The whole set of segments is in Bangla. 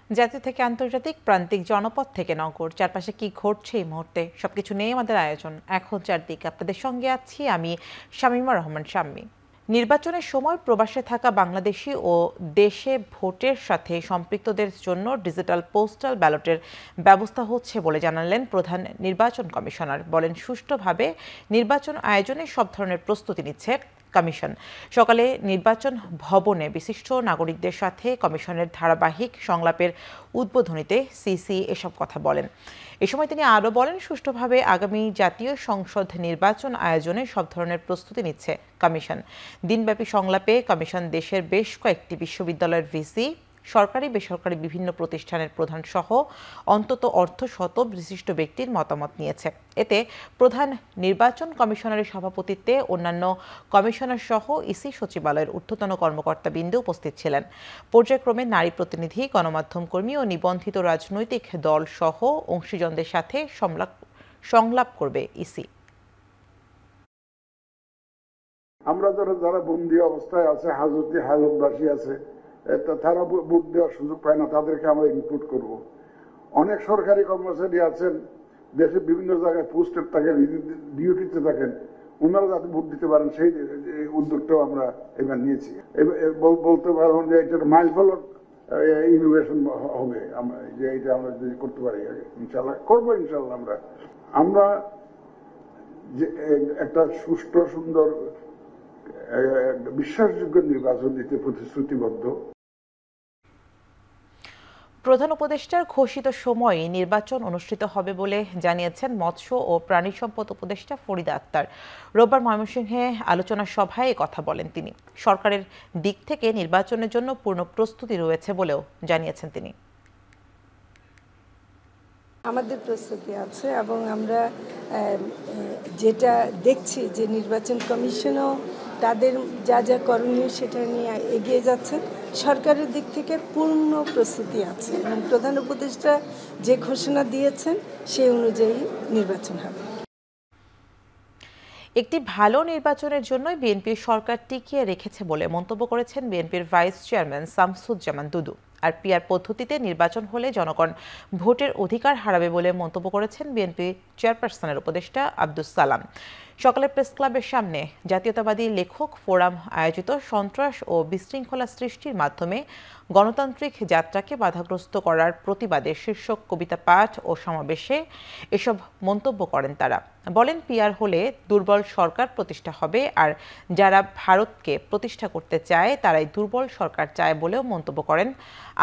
জাতীয় থেকে আন্তর্জাতিক, প্রান্তিক, জনপদ থেকে নগর, চারপাশে কি ঘটছে এই মুহূর্তে সবকিছু নিয়ে আমাদের আয়োজন এখন চারদিকে। আপনাদের সঙ্গে আছি আমি শামীমা রহমান শাম্মী। নির্বাচনের সময় প্রবাসে থাকা বাংলাদেশি ও দেশে ভোটের সাথে সম্পৃক্তদের জন্য ডিজিটাল পোস্টাল ব্যালটের ব্যবস্থা হচ্ছে বলে জানালেন প্রধান নির্বাচন কমিশনার। বলেন, সুষ্ঠুভাবে নির্বাচন আয়োজনে সব ধরনের প্রস্তুতি নিচ্ছে কমিশন। সকালে নির্বাচন ভবনে বিশিষ্ট নাগরিকদের সাথে কমিশনের ধারাবাহিক সংলাপের উদ্বোধনীতে সিসি এসব কথা বলেন। এ সময় তিনি আরও বলেন, সুষ্ঠুভাবে আগামী জাতীয় সংসদ নির্বাচন আয়োজনে সব ধরনের প্রস্তুতি নিচ্ছে কমিশন। দিনব্যাপী সংলাপে কমিশন দেশের বেশ কয়েকটি বিশ্ববিদ্যালয়ের ভিসি, সরকারি বেসরকারি বিভিন্ন প্রতিষ্ঠানের প্রধান সহ অন্তত অর্ধশত বিশিষ্ট ব্যক্তির মতামত নিয়েছে। এতে প্রধান নির্বাচন কমিশনারের সভাপতিত্বে অন্যান্য কমিশনার সহ ইসি সচিবালয়ের ঊর্ধ্বতন কর্মকর্তাবৃন্দ উপস্থিত ছিলেন। পর্যায়ক্রমে নারী প্রতিনিধি, গণমাধ্যম কর্মী ও নিবন্ধিত রাজনৈতিক দল সহ অংশীজনদের সাথে সংলাপ করবে ইসি। আমরা যারা বন্দী অবস্থায় আছে, হাজতবাসী আছে, তারা ভোট দেওয়ার সুযোগ পায় না, তাদেরকে আমরা ইনক্লুড করব। অনেক সরকারি কর্মচারী আছেন, দেশের বিভিন্ন জায়গায় পোস্টেড থাকেন, ডিউটিতে থাকেন, ওনারা যাতে ভোট দিতে পারেন সেই উদ্যোগটাও আমরা এবার নিয়েছি। বলতে পারবেন যে এটা মাইলফলক ইনোভেশন হবে, আমরা যে এটা আমরা যদি করতে পারি ইনশাল্লাহ করবো। ইনশাল্লাহ আমরা যে একটা সুষ্ঠু, সুন্দর, বিশ্বাসযোগ্য নির্বাচন দিতে প্রতিশ্রুতিবদ্ধ। প্রধান উপদেষ্টার ঘোষিত সময়ে নির্বাচন অনুষ্ঠিত হবে বলে জানিয়েছেন মৎস্য ও প্রাণী সম্পদ উপদেষ্টা ফরিদা আক্তার। রোববার ময়মনসিংহে আলোচনা সভায় কথা বলেন তিনি। সরকারের দিক থেকে নির্বাচনের জন্য পূর্ণ প্রস্তুতি রয়েছে বলেও জানিয়েছেন তিনি। আমাদের প্রস্তুতি আছে এবং আমরা যেটা দেখছি যে নির্বাচন কমিশনও তাদের যা যা করণীয় সেটা নিয়ে এগিয়ে যাচ্ছে। সরকারের দিক থেকে পূর্ণ প্রস্তুতি আছে এবং প্রধান উপদেষ্টা যে ঘোষণা দিয়েছেন সেই অনুযায়ী নির্বাচন হবে। একটি ভালো নির্বাচনের জন্য বিএনপি সরকার টিকিয়ে রেখেছে বলে মন্তব্য করেছেন বিএনপির ভাইস চেয়ারম্যান শামসুজ্জামান দুদু। আর পিআর পদ্ধতিতে নির্বাচন হলে জনগণ ভোটের অধিকার হারাবে বলে মন্তব্য করেছেন বিএনপি চেয়ারপারসনের উপদেষ্টা আব্দুস সালাম। সকালে প্রেস ক্লাবের সামনে জাতীয়তাবাদী লেখক ফোরাম আয়োজিত সন্ত্রাস ও বিশৃঙ্খলা সৃষ্টির মাধ্যমে গণতান্ত্রিক যাত্রাকে বাধাগ্রস্ত করার প্রতিবাদে শীর্ষক কবিতা পাঠ ও সমাবেশে এসব মন্তব্য করেন তারা। বলেন, পিআর হলে দুর্বল সরকার প্রতিষ্ঠা হবে, আর যারা ভারতকে প্রতিষ্ঠা করতে চায় তারাই দুর্বল সরকার চায় বলেও মন্তব্য করেন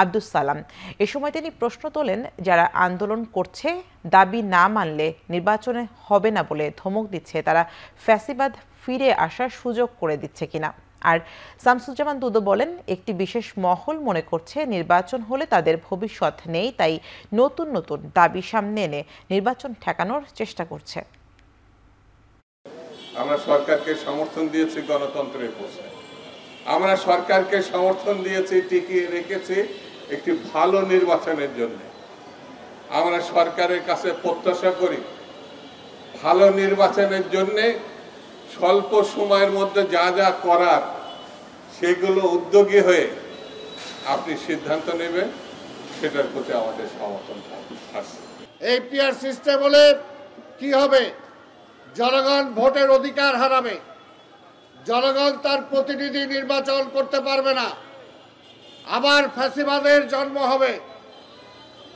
আব্দুস সালাম। এ সময় তিনি প্রশ্ন তোলেন, যারা আন্দোলন করছে দাবি না মানলে নির্বাচনে হবে না বলে ধমক দিচ্ছে, তারা ফ্যাসিবাদ ফিরে আসার সুযোগ করে দিচ্ছে কিনা। আর শামসুজ্জামান দুদু বলেন, একটি বিশেষ মহল মনে করছে নির্বাচন হলে তাদের ভবিষ্যৎ নেই, তাই নতুন নতুন দাবি সামনে এনে নির্বাচন ঠেকানোর চেষ্টা করছে। আমরা সরকারকে সমর্থন দিয়েছি গণতন্ত্রের পক্ষে, আমরা সরকারকে সমর্থন দিয়েছি, টিকিয়ে রেখেছি একটি ভালো নির্বাচনের জন্য। আমরা সরকারের কাছে প্রত্যাশা করি ভালো নির্বাচনের জন্য স্বল্প সময়ের মধ্যে যা যা করার সেগুলো উদ্যোগী হয়ে আপনি সিদ্ধান্ত নেবেন, সেটার প্রতি আমাদের সমর্থন আছে। এই পিআর সিস্টেম হলে কি হবে? জনগণ ভোটের অধিকার হারাবে, জনগণ তার প্রতিনিধি নির্বাচন করতে পারবে না, আবার ফ্যাসিবাদের জন্ম হবে।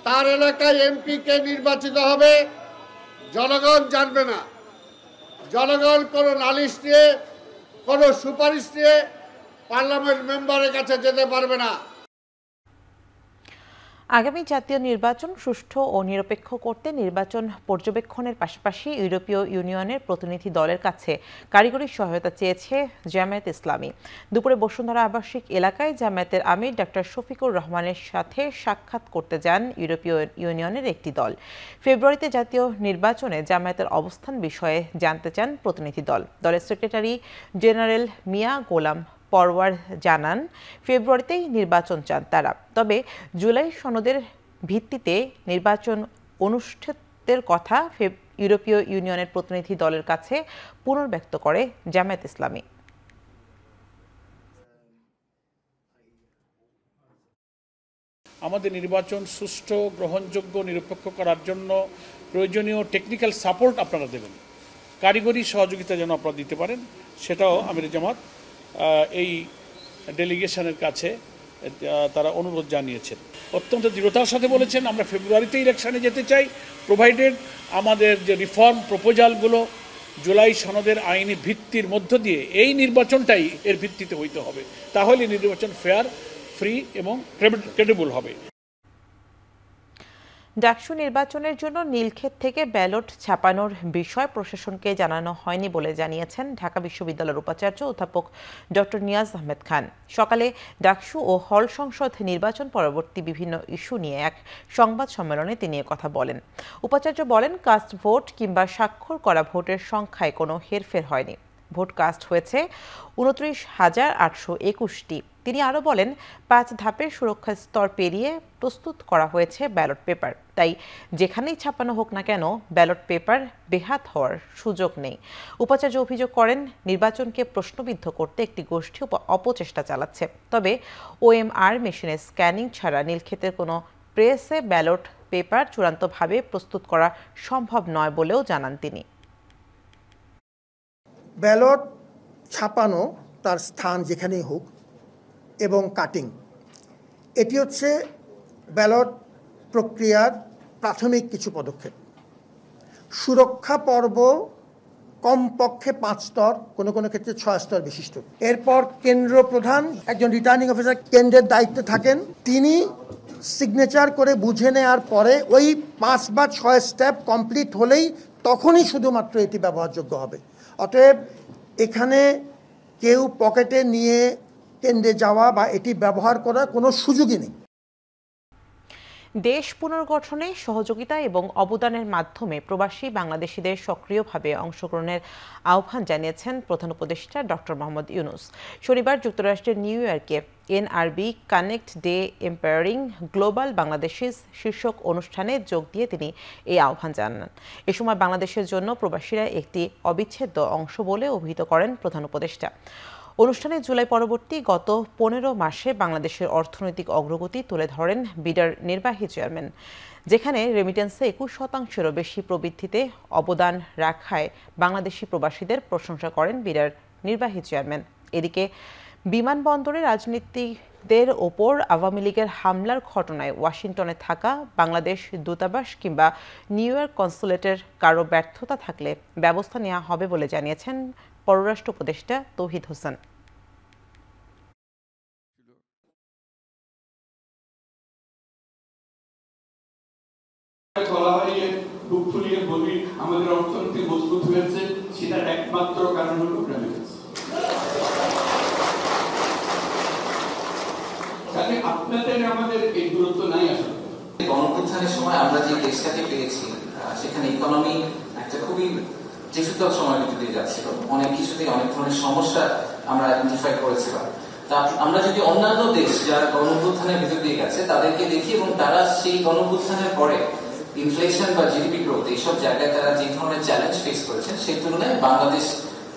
তার এলাকায় এমপিকে নির্বাচিত হবে, জনগণ জানবে না। জনগণ কোনো নালিশ নিয়ে, কোনো সুপারিশ নিয়ে পার্লামেন্ট মেম্বারের কাছে যেতে পারবে না। আগামী জাতীয় নির্বাচন সুষ্ঠু ও নিরপেক্ষ করতে নির্বাচন পর্যবেক্ষণের পাশাপাশি ইউরোপীয় ইউনিয়নের প্রতিনিধি দলের কাছে কারিগরি সহায়তা চেয়েছে জামায়াত ইসলামী। দুপুরে বসুন্ধরা আবাসিক এলাকায় জামায়াতের আমির ডক্টর শফিকুর রহমানের সাথে সাক্ষাৎ করতে যান ইউরোপীয় ইউনিয়নের একটি দল। ফেব্রুয়ারিতে জাতীয় নির্বাচনে জামায়াতের অবস্থান বিষয়ে জানতে চান প্রতিনিধি দল। দলের সেক্রেটারি জেনারেল মিয়া গোলাম পরওয়ার জানান, ফেব্রুয়ারিতেই নির্বাচন চান তারা, তবে জুলাই সনদের ভিত্তিতে নির্বাচন অনুষ্ঠিতের কথা ইউরোপীয় ইউনিয়নের প্রতিনিধি দলের কাছে পুনর্ব্যক্ত করে জামায়াত ইসলামী। আমাদের নির্বাচন সুষ্ঠু, গ্রহণযোগ্য, নিরপেক্ষ করার জন্য প্রয়োজনীয় টেকনিক্যাল সাপোর্ট আপনারা দেবেন, কারিগরি সহযোগিতা যেন আপনারা দিতে পারেন, সেটাও আমির জামাত এই ডেলিগেশনের কাছে তারা অনুরোধ জানিয়েছেন। অত্যন্ত দৃঢ়তার সাথে বলেছেন আমরা ফেব্রুয়ারিতে ইলেকশনে যেতে চাই, প্রোভাইডেড আমাদের যে রিফর্ম প্রপোজালগুলো জুলাই সনদের আইনি ভিত্তির মধ্য দিয়ে এই নির্বাচনটাই এর ভিত্তিতে হইতে হবে, তাহলে নির্বাচন ফেয়ার, ফ্রি এবং ক্রেডিবল হবে। ডাকসু নির্বাচনের জন্য নীলক্ষেত থেকে ব্যালট ছাপানোর বিষয় প্রশাসনকে জানানো হয়নি বলে জানিয়েছেন ঢাকা বিশ্ববিদ্যালয়ের উপাচার্য অধ্যাপক ডক্টর নিয়াজ আহমেদ খান। সকালে ডাকসু ও হল সংসদ নির্বাচন পরবর্তী বিভিন্ন ইস্যু নিয়ে এক সংবাদ সম্মেলনে তিনি কথা বলেন। উপাচার্য বলেন, কাস্ট ভোট কিংবা স্বাক্ষর করা ভোটের সংখ্যায় কোনো হেরফের হয়নি। ভোট কাস্ট হয়েছে 29,821টি। তিনি আরও বলেন, 5 ধাপের সুরক্ষা স্তর পেরিয়ে প্রস্তুত করা হয়েছে ব্যালট পেপার, তাই যেখানেই ছাপানো হোক না কেন ব্যালট পেপার বেহাত হওয়ার সুযোগ নেই। উপাচার্য অভিযোগ করেন, নির্বাচনকে প্রশ্নবিদ্ধ করতে একটি গোষ্ঠী অপচেষ্টা চালাচ্ছে। তবে OMR মেশিনে স্ক্যানিং ছাড়া নীলক্ষেতের কোনো প্রেসে ব্যালট পেপার চূড়ান্তভাবে প্রস্তুত করা সম্ভব নয় বলেও জানান তিনি। ব্যালট ছাপানো তার স্থান যেখানেই হোক এবং কাটিং, এটি হচ্ছে ব্যালট প্রক্রিয়ার প্রাথমিক কিছু পদক্ষেপ। সুরক্ষা পর্ব কমপক্ষে 5 স্তর, কোনো কোনো ক্ষেত্রে 6 স্তর বিশিষ্ট। এরপর কেন্দ্র প্রধান, একজন রিটার্নিং অফিসার কেন্দ্রের দায়িত্বে থাকেন, তিনি সিগনেচার করে বুঝে নেওয়ার পরে ওই 5 বা 6 স্টেপ কমপ্লিট হলেই তখনই শুধুমাত্র এটি ব্যবহারযোগ্য হবে। অতএব এখানে কেউ পকেটে নিয়ে কেন্দ্রে যাওয়া বা এটি ব্যবহার করার কোনো সুযোগই নেই। দেশ পুনর্গঠনে সহযোগিতা এবং অবদানের মাধ্যমে প্রবাসী বাংলাদেশিদের সক্রিয়ভাবে অংশগ্রহণের আহ্বান জানিয়েছেন প্রধান উপদেষ্টা ডক্টর মোহাম্মদ ইউনূস। শনিবার যুক্তরাষ্ট্রের নিউ ইয়র্কে NRB connect day empowering global বাংলাদেশিস শীর্ষক অনুষ্ঠানে যোগ দিয়ে তিনি এই আহ্বান জানান। এ সময় বাংলাদেশের জন্য প্রবাসীরা একটি অবিচ্ছেদ্য অংশ বলে অভিহিত করেন প্রধান উপদেষ্টা। অনুষ্ঠানে জুলাই পরবর্তী গত 15 মাসে বাংলাদেশের অর্থনৈতিক অগ্রগতি তুলে ধরেন বিডার নির্বাহী চেয়ারম্যান, যেখানে রেমিটেন্সে 21%-এরও বেশি প্রবৃদ্ধিতে অবদান রাখায় বাংলাদেশি প্রবাসীদের প্রশংসা করেন বিডার নির্বাহী চেয়ারম্যান। এদিকে বিমানবন্দরে রাজনীতিকদের ওপর আওয়ামী লীগের হামলার ঘটনায় ওয়াশিংটনে থাকা বাংলাদেশ দূতাবাস কিংবা নিউ ইয়র্ক কনসুলেটের কারো ব্যর্থতা থাকলে ব্যবস্থা নেওয়া হবে বলে জানিয়েছেন পররাষ্ট্র উপদেষ্টা তৌহিদ হোসেন। আমাদের অর্থনীতি মজবুত হয়েছে, সেটার একমাত্র কারণ হলো রেমিটেন্স। আপনাদের আমাদের এই দূরত্ব নাই আসলে। গণঅভ্যুত্থানের সময় আমরা যে দেশটাকে পেয়েছি, সেখানে ইকোনমি একটা খুবই ডিফিকাল্ট সময় ভিতর দিয়ে যাচ্ছিল। অনেক কিছুতেই অনেক ধরনের সমস্যা আমরা আইডেন্টিফাই করেছিলাম। তা আমরা যদি অন্যান্য দেশ যারা গণঅভ্যুত্থানের ভিতর দিয়ে গেছে তাদেরকে দেখি, এবং তারা সেই গণঅভ্যুত্থানের পরে ইনফ্লেশন বা জিডিপি গ্রোথ এইসব জায়গায় তারা যে ধরনের চ্যালেঞ্জ ফেস করেছেন, সেই তুলনায় বাংলাদেশ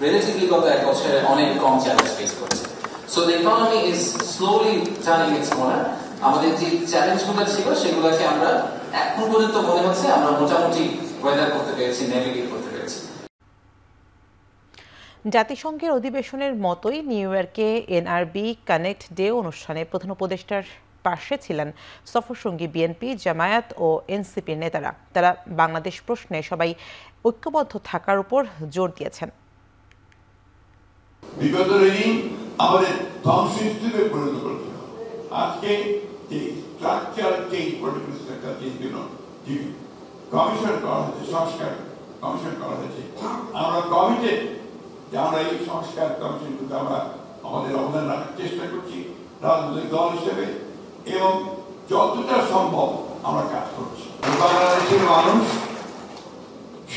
রিলেটিভলি গত 1 বছরে অনেক কম চ্যালেঞ্জ ফেস করেছে। So the economy is slowly turning it's corner. আমাদের যে চ্যালেঞ্জগুলো ছিল সেগুলোকে আমরা এখন পর্যন্ত মনে হচ্ছে আমরা মোটামুটি ওয়েদার করতে পেরেছি, নেভিগেট করতে পেরেছি। জাতিসংঘের অধিবেশনের মতোই নিউ ইয়র্কে NRB কানেক্ট ডে অনুষ্ঠানে প্রধান উপদেষ্টার পাশে ছিলেন সফরসঙ্গী বিএনপি, জামায়াত ও এনসিপির নেতারা। তারা বাংলাদেশ প্রশ্নে সবাই ঐক্যবদ্ধ থাকার উপর জোর দিয়েছেন। বিগত রেজিম আমাদের ধ্বংসস্তূপে পরিণত করেছিল। আজকে এই structure change, political structure change জন্য যে কমিশন করা হয়েছে, সংস্কার কমিশন করা হয়েছে, আমরা কমিটেড যে আমরা এই সংস্কার কমিশনগুলোতে আমরা আমাদের অবদান রাখার চেষ্টা করছি রাজনৈতিক দল হিসেবে, এবং যতটা সম্ভব আমরা কাজ করছি। বাংলাদেশের মানুষ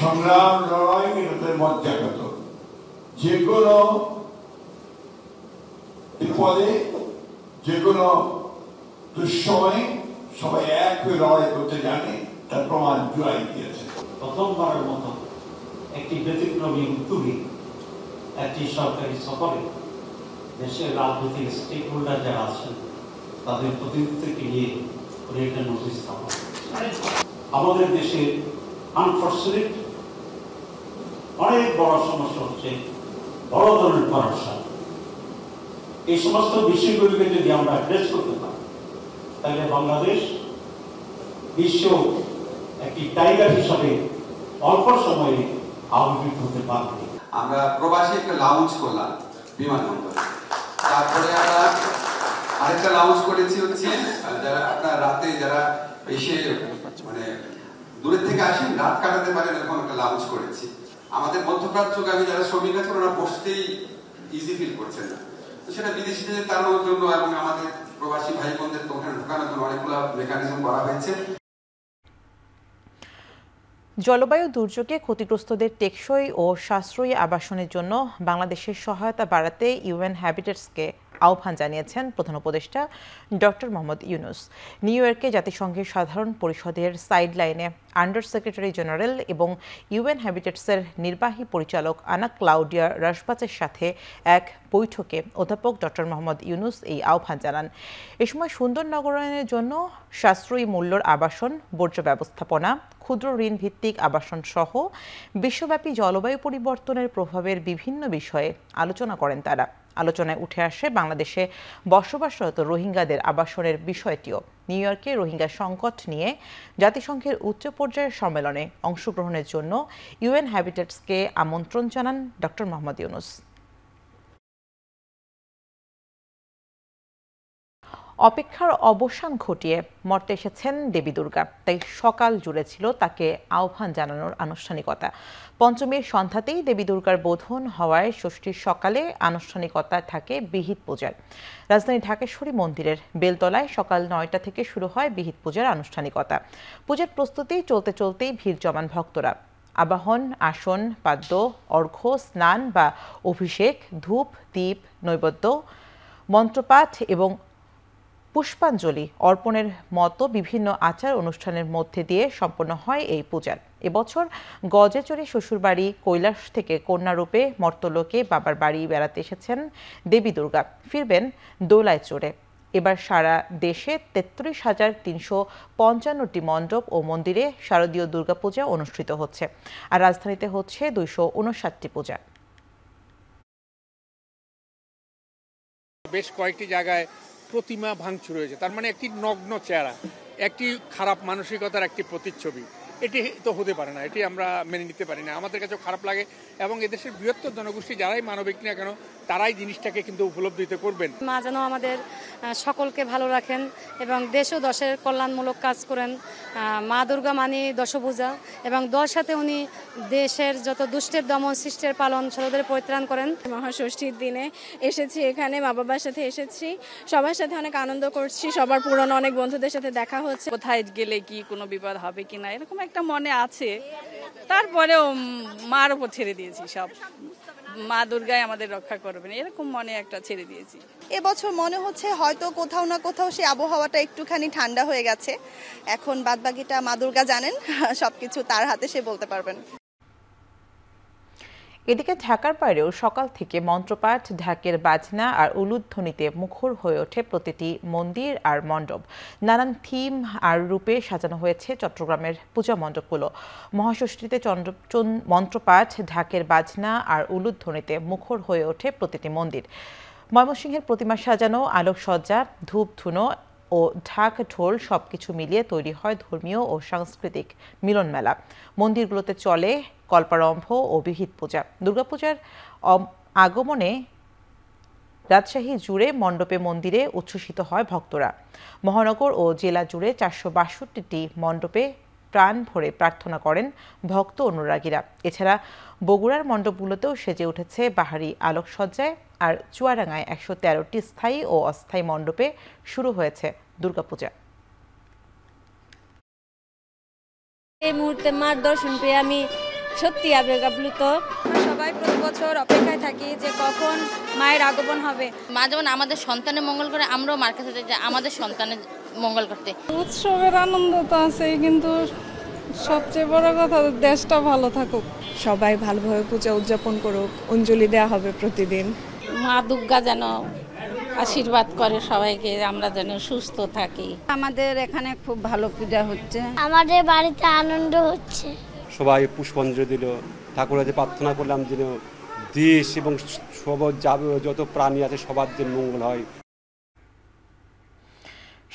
সংগ্রাম, লড়াই, মিনতের মজ্জাগত। যে কোনো বিপদে, যে কোনো দুঃসময়ে সবাই এক হয়ে লড়াই করতে জানে, তার প্রমাণ জুলাই দিয়েছে। প্রথমবারের মতো একটি ব্যতিক্রমী উদ্যোগী একটি সরকারি সফরে দেশের রাজনৈতিক স্টেক হোল্ডার যারা আছেন তাদের প্রতিনিধিত্বকে নিয়ে রেট অ্যান্ড নোটিস দেওয়া। আমাদের দেশে আনফর্চুনেট অনেক বড় সমস্যা হচ্ছে বড় ধরনের করাপশন। এই সমস্ত বিষয়গুলিকে যদি আমরা অ্যাড্রেস করতে পারি তাহলে বাংলাদেশ বিশ্ব একটি টাইগার হিসাবে অল্প সময়ে আবির্ভূত হতে পারবে। আমরা প্রবাসী একটা লাউঞ্জ করলাম বিমানবন্দরে, তারপরে আমরা আরেকটা লাউঞ্জ করেছি হচ্ছে যারা আপনার রাতে যারা এসে মানে দূরের থেকে আসেন রাত কাটাতে পারেন এরকম একটা লাউঞ্জ করেছি। আমাদের মধ্যপ্রাচ্যগামী যারা শ্রমিক আছেন ওরা বসতেই ইজি ফিল করছেন না, তো সেটা বিদেশিদের তাড়ানোর জন্য এবং আমাদের প্রবাসী ভাই বোনদের ওখানে ঢোকানোর জন্য অনেকগুলো মেকানিজম করা হয়েছে। জলবায়ু দুর্যোগে ক্ষতিগ্রস্তদের টেকসই ও সাশ্রয়ী আবাসনের জন্য বাংলাদেশের সহায়তা বাড়াতে ইউএন হ্যাবিটেটসকে আহ্বান জানিয়েছেন প্রধান উপদেষ্টা ডক্টর মোহাম্মদ ইউনুস। নিউ ইয়র্কে জাতিসংঘের সাধারণ পরিষদের সাইডলাইনে আন্ডার সেক্রেটারি জেনারেল এবং ইউএন হ্যাবিটেটসের নির্বাহী পরিচালক আনা ক্লাউডিয়া রাশবাচের সাথে এক বৈঠকে অধ্যাপক ডক্টর মোহাম্মদ ইউনুস এই আহ্বান জানান। এ সময় সুন্দর নগরায়নের জন্য সাশ্রয়ী মূল্যর আবাসন, বর্জ্য ব্যবস্থাপনা, ক্ষুদ্র ঋণ ভিত্তিক আবাসন সহ বিশ্বব্যাপী জলবায়ু পরিবর্তনের প্রভাবের বিভিন্ন বিষয়ে আলোচনা করেন তারা। আলোচনায় উঠে আসে বাংলাদেশে বসবাসরত রোহিঙ্গাদের আবাসনের বিষয়টিও। নিউ ইয়র্কে রোহিঙ্গা সংকট নিয়ে জাতিসংঘের উচ্চ পর্যায়ের সম্মেলনে অংশগ্রহণের জন্য ইউএন হ্যাবিটেটসকে আমন্ত্রণ জানান ডক্টর মোহাম্মদ ইউনুস। অপেক্ষার অবসান ঘটিয়ে মর্তে এসেছেন দেবী দুর্গা, তাই সকাল জুড়ে ছিল তাকে আহ্বান জানানোর আনুষ্ঠানিকতা। পঞ্চমীর সন্ধ্যাতেই দেবী দুর্গার বোধন হওয়ায় ষষ্ঠীর সকালে আনুষ্ঠানিকতা থাকে বিহিত পূজার। রাজধানী ঢাকেশ্বরী মন্দিরের বেলতলায় সকাল 9টা থেকে শুরু হয় বিহিত পূজার আনুষ্ঠানিকতা। পূজার প্রস্তুতি চলতেই ভিড় জমান ভক্তরা। আবাহন, আসন, পাদ্য, অর্ঘ্য, স্নান বা অভিষেক, ধূপ, দীপ, নৈবেদ্য, মন্ত্রপাঠ এবং পুষ্পাঞ্জলি অর্পণের মতো বিভিন্ন আচার অনুষ্ঠানের মধ্যে দিয়ে সম্পন্ন হয় এই পূজার। এবছর গজে চড়ে শ্বশুরবাড়ি কৈলাস থেকে কন্যারূপে মর্তলোকে বাবার বাড়ি বেড়াতে এসেছেন দেবী দুর্গা, ফিরবেন দোলায় চড়ে। এবার সারা দেশে 33,355টি মণ্ডপ ও মন্দিরে শারদীয় দুর্গাপূজা অনুষ্ঠিত হচ্ছে, আর রাজধানীতে হচ্ছে 259টি পূজা। বেশ কয়েকটি জায়গায় প্রতিমা ভাঙচুর হয়েছে, তার মানে একটি নগ্ন চেহারা, একটি খারাপ মানসিকতার একটি প্রতিচ্ছবি। এটি তো হতে পারে না, এটি আমরা মেনে নিতে পারি না, আমাদের কাছেও খারাপ লাগে। এবং এদেশের বৃহত্তর জনগোষ্ঠী যারাই মানবিক না কেন তারাই জিনিসটাকে কিন্তু উপলব্ধিতে করবেন। মা যেন আমাদের সকলকে ভালো রাখেন এবং দেশ ও দশের কল্যাণমূলক কাজ করেন। মা দুর্গা মানে দশভুজা, এবং সাথে উনি দেশের যত দুষ্টের দমন, শিষ্টের পালন, ষোলদের পরিত্রাণ করেন। মহাষষ্ঠীর দিনে এসেছি এখানে, মা বাবার সাথে এসেছি, সবার সাথে অনেক আনন্দ করছি, সবার পুরনো অনেক বন্ধুদের সাথে দেখা হচ্ছে। কোথায় গেলে কি কোনো বিপদ হবে কিনা এরকম একটা মনে আছে, তারপরেও মার উপর ছেড়ে দিয়েছি সব। মা দুর্গাই আমাদের রক্ষা করবেন এরকম মনে একটা ছেড়ে দিয়েছি। এবছর মনে হচ্ছে হয়তো কোথাও না কোথাও সেই আবহাওয়াটা একটুখানি ঠান্ডা হয়ে গেছে। এখন বাদবাকিটা মা দুর্গা জানেন, সবকিছু তার হাতে সে বলতে পারবেন। এদিকে ঢাকার বাইরেও সকাল থেকে মন্ত্রপাঠ, ঢাকের বাজনা আর উলুধ্বনিতে মুখর হয়ে ওঠে প্রতিটি মন্দির আর মণ্ডপ। নানান থিম আর রূপে সাজানো হয়েছে চট্টগ্রামের পূজা মণ্ডপগুলো। মহাষষ্ঠীতে মন্ত্রপাঠ, ঢাকের বাজনা আর উলুধ্বনিতে মুখর হয়ে ওঠে প্রতিটি মন্দির। ময়মনসিংহের প্রতিমা সাজানো, আলোকসজ্জা, ধূপ ধুনো ও ঢাক ঢোল সবকিছু মিলিয়ে তৈরি হয় ধর্মীয় ও সাংস্কৃতিক মিলন মেলা। মন্দিরগুলোতে চলে কল্পারম্ভ ও বিহিত পূজা। দুর্গাপূজার আগমনে রাজশাহী জুড়ে মণ্ডপে মন্দিরে উচ্ছ্বসিত হয় ভক্তরা। মহানগর ও জেলা জুড়ে 462টি মণ্ডপে প্রাণ ভরে প্রার্থনা করেন ভক্ত অনুরাগীরা। এছাড়া বগুড়ার মণ্ডপগুলোতেও সেজে উঠেছে বাহারি আলোকসজ্জায়, আর চুয়াডাঙ্গায় 113টি স্থায়ী ও অস্থায়ী মণ্ডপে শুরু হয়েছে দুর্গাপূজা। এই মুহূর্তে মার দর্শন পেয়ে আমি সত্যি আবেগাপ্লুত। সবাই প্রতি বছর অপেক্ষায় থাকি যে কখন মায়ের আগমন হবে। মা যেমন আমাদের সন্তানের মঙ্গল করে, আমরাও মার কাছে চাই যে আমাদের সন্তানের মঙ্গল করতে। উৎসবের আনন্দ তো আছে, কিন্তু সবচেয়ে বড় কথা দেশটা ভালো থাকুক, সবাই ভালোভাবে পূজা উদযাপন করুক, অঞ্জলি দেওয়া হবে প্রতিদিন। মা দুর্গা যেন আশীর্বাদ করে সবাইকে, আমরা যেন সুস্থ থাকি। আমাদের এখানে খুব ভালো পূজা হচ্ছে, আমাদের বাড়িতে আনন্দ হচ্ছে। সবাই পুষ্পাঞ্জলি দিল, ঠাকুরের যে প্রার্থনা করলাম যেন দেশ এবং সব যত প্রাণী আছে সবার যেন মঙ্গল হয়।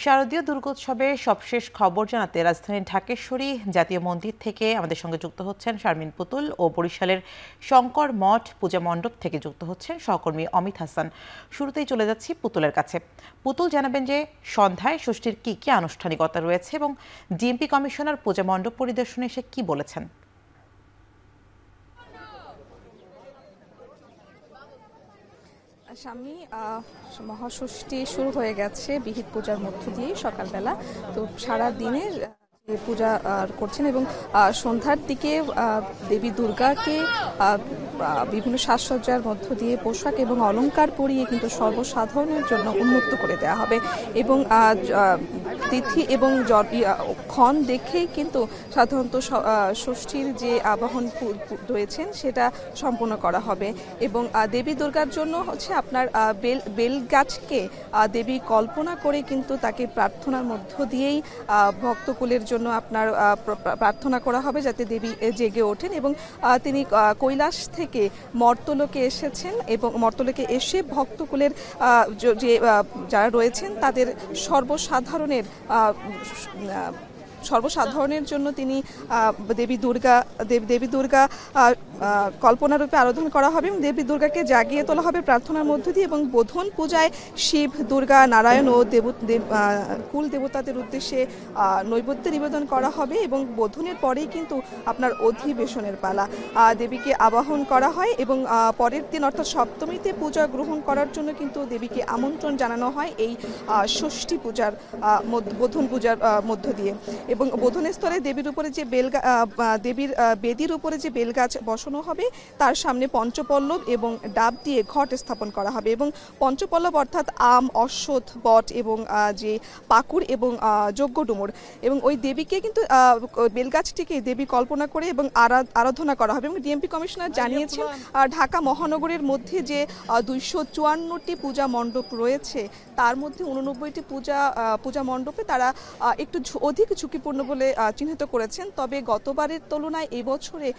শারদীয় দুর্গোৎসবের সবশেষ খবর জানাতে রাজধানীর ঢাকেশ্বরী জাতীয় মন্দির থেকে আমাদের সঙ্গে যুক্ত হচ্ছেন শারমিন পুতুল ও বরিশালের শঙ্কর মঠ পূজা মণ্ডপ থেকে যুক্ত হচ্ছেন সহকর্মী অমিত হাসান। শুরুতেই চলে যাচ্ছি পুতুলের কাছে। পুতুল জানাবেন যে সন্ধ্যায় ষষ্ঠীর কি কি আনুষ্ঠানিকতা রয়েছে এবং ডিএমপি কমিশনার পূজা মণ্ডপ পরিদর্শনে এসে কি বলেছেন। স্বামী মহাষষ্ঠী শুরু হয়ে গেছে বিহিত পূজার মধ্য দিয়ে সকালবেলা। তো সারা দিনের পূজা করছেন এবং সন্ধ্যার দিকে দেবী দুর্গাকে বিভিন্ন সাজসজ্জার মধ্য দিয়ে পোশাক এবং অলংকার পরিয়ে কিন্তু সর্বসাধারণের জন্য উন্মুক্ত করে দেওয়া হবে এবং তিথি এবং ক্ষণ দেখেই কিন্তু সাধারণত ষষ্ঠীর যে আবাহন রয়েছেন সেটা সম্পূর্ণ করা হবে এবং দেবী দুর্গার জন্য হচ্ছে আপনার বেল গাছকে দেবী কল্পনা করে কিন্তু তাকে প্রার্থনার মধ্য দিয়েই ভক্তকুলের জন্য আপনার প্রার্থনা করা হবে যাতে দেবী জেগে ওঠেন এবং তিনি কৈলাস থেকে মর্তলোকে এসেছেন এবং মর্তলোকে এসে ভক্তকুলের যে যারা রয়েছেন তাদের সর্বসাধারণের জন্য তিনি দেবী দুর্গা কল্পনারূপে আরাধনা করা হবে এবং দেবী দুর্গাকে জাগিয়ে তোলা হবে প্রার্থনার মধ্য দিয়ে এবং বোধন পূজায় শিব, দুর্গা, নারায়ণ ও কুল দেবতাদের উদ্দেশ্যে নৈবেদ্য নিবেদন করা হবে এবং বোধনের পরেই কিন্তু আপনার অধিবেশনের পালা। দেবীকে আবাহন করা হয় এবং পরের দিন অর্থাৎ সপ্তমীতে পূজা গ্রহণ করার জন্য কিন্তু দেবীকে আমন্ত্রণ জানানো হয় এই ষষ্ঠী পূজার বোধন পূজার মধ্য দিয়ে এবং বোধনের স্থলে দেবীর উপরে যে দেবীর বেদির উপরে যে বেলগাছ বসানো হবে তার সামনে পঞ্চপল্লব এবং ডাব দিয়ে ঘট স্থাপন করা হবে এবং পঞ্চপল্লব অর্থাৎ আম, অশ্বত্থ, বট এবং যে পাকুড় এবং যজ্ঞ ডুমুর এবং ওই দেবীকে কিন্তু বেলগাছটিকে দেবী কল্পনা করে এবং আরাধনা করা হবে এবং ডিএমপি কমিশনার জানিয়েছেন ঢাকা মহানগরের মধ্যে যে 254টি পূজা মণ্ডপ রয়েছে তার মধ্যে 89টি পূজা মণ্ডপে তারা একটু অধিক ঝুঁকিপূর্ণ বলে চিহ্নিত করেছেন। তবে গতবারের তুলনায় এবছরে